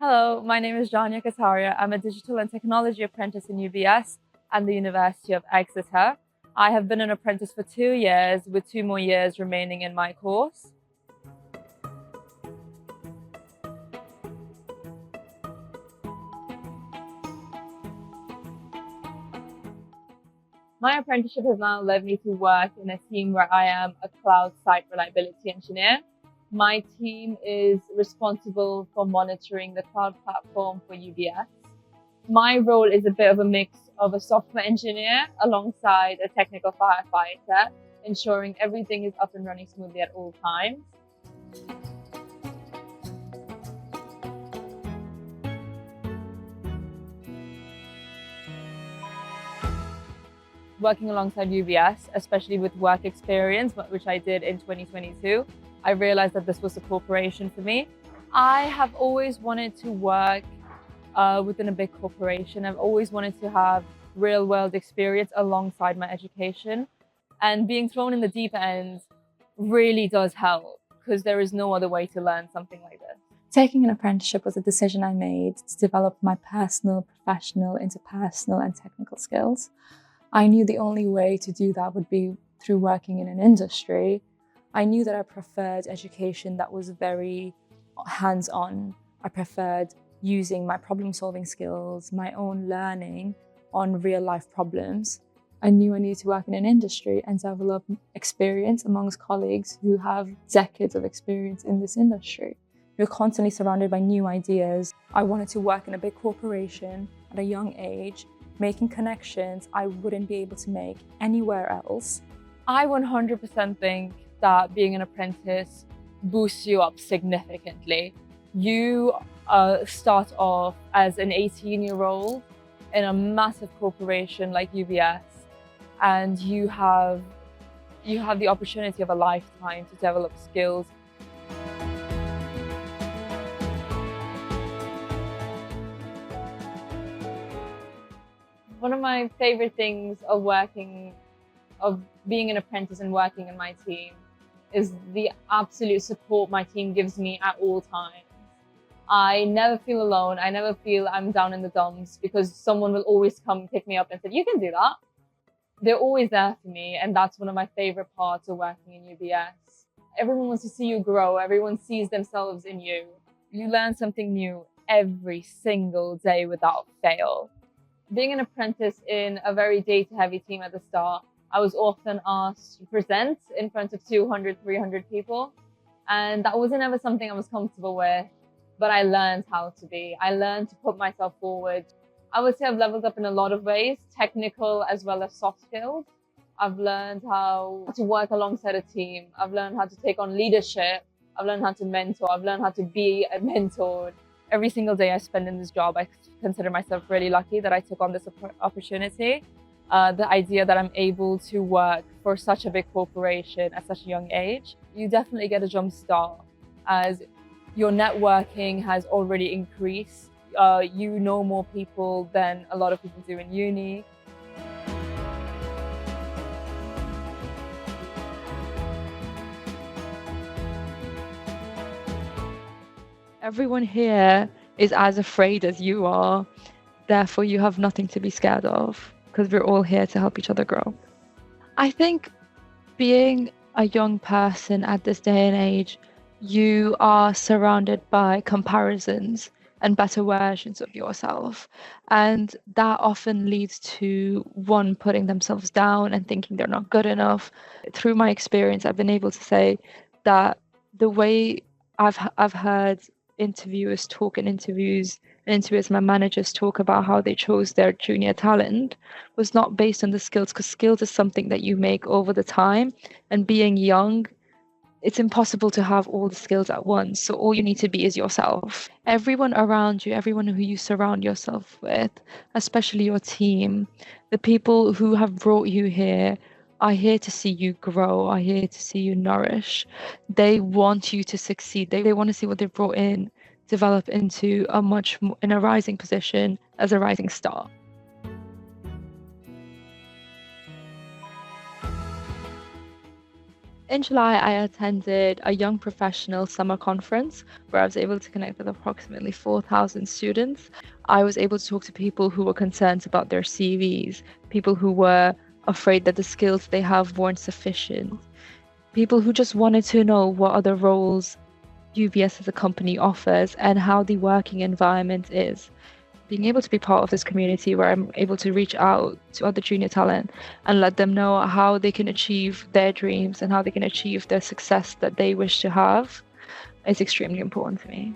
Hello, my name is Janyah Kataria. I'm a Digital and Technology Apprentice in UBS and the University of Exeter. I have been an apprentice for 2 years, with 2 more years remaining in my course. My apprenticeship has now led me to work in a team where I am a cloud site reliability engineer. My team is responsible for monitoring the cloud platform for UBS. My role is a bit of a mix of a software engineer alongside a technical firefighter, ensuring everything is up and running smoothly at all times. Working alongside UBS, especially with work experience, which I did in 2022, I realized that this was a corporation for me. I have always wanted to work within a big corporation. I've always wanted to have real world experience alongside my education. And being thrown in the deep end really does help, because there is no other way to learn something like this. Taking an apprenticeship was a decision I made to develop my personal, professional, interpersonal and technical skills. I knew the only way to do that would be through working in an industry. I knew that I preferred education that was very hands-on. I preferred using my problem-solving skills, my own learning on real-life problems. I knew I needed to work in an industry and develop experience amongst colleagues who have decades of experience in this industry. You're constantly surrounded by new ideas. I wanted to work in a big corporation at a young age, making connections I wouldn't be able to make anywhere else. I 100% think that being an apprentice boosts you up significantly. You start off as an 18-year-old in a massive corporation like UBS, and you have the opportunity of a lifetime to develop skills. One of my favorite things of being an apprentice and working in my team is the absolute support my team gives me at all times. I never feel alone. I never feel I'm down in the dumps, because someone will always come pick me up and say, "You can do that." They're always there for me, and that's one of my favorite parts of working in UBS. Everyone wants to see you grow. Everyone sees themselves in you. You learn something new every single day without fail. Being an apprentice in a very data-heavy team at the start, I was often asked to present in front of 200, 300 people. And that wasn't ever something I was comfortable with, but I learned how to be. I learned to put myself forward. I would say I've leveled up in a lot of ways, technical as well as soft skills. I've learned how to work alongside a team. I've learned how to take on leadership. I've learned how to mentor. I've learned how to be mentored. Every single day I spend in this job, I consider myself really lucky that I took on this opportunity. The idea that I'm able to work for such a big corporation at such a young age, you definitely get a jump start, as your networking has already increased. You know more people than a lot of people do in uni. Everyone here is as afraid as you are. Therefore, you have nothing to be scared of, because we're all here to help each other grow. I think being a young person at this day and age, you are surrounded by comparisons and better versions of yourself. And that often leads to one putting themselves down and thinking they're not good enough. Through my experience, I've been able to say that the way I've heard interviewers talk in interviews, my managers talk about how they chose their junior talent was not based on the skills, because skills is something that you make over the time. And being young, it's impossible to have all the skills at once. So all you need to be is yourself. Everyone around you, everyone who you surround yourself with, especially your team, the people who have brought you here, are here to see you grow, are here to see you nourish. They want you to succeed. They want to see what they've brought in develop into in a rising position as a rising star. In July, I attended a young professional summer conference where I was able to connect with approximately 4,000 students. I was able to talk to people who were concerned about their CVs, people who were afraid that the skills they have weren't sufficient, people who just wanted to know what other roles UBS as a company offers and how the working environment is. Being able to be part of this community where I'm able to reach out to other junior talent and let them know how they can achieve their dreams and how they can achieve the success that they wish to have is extremely important to me.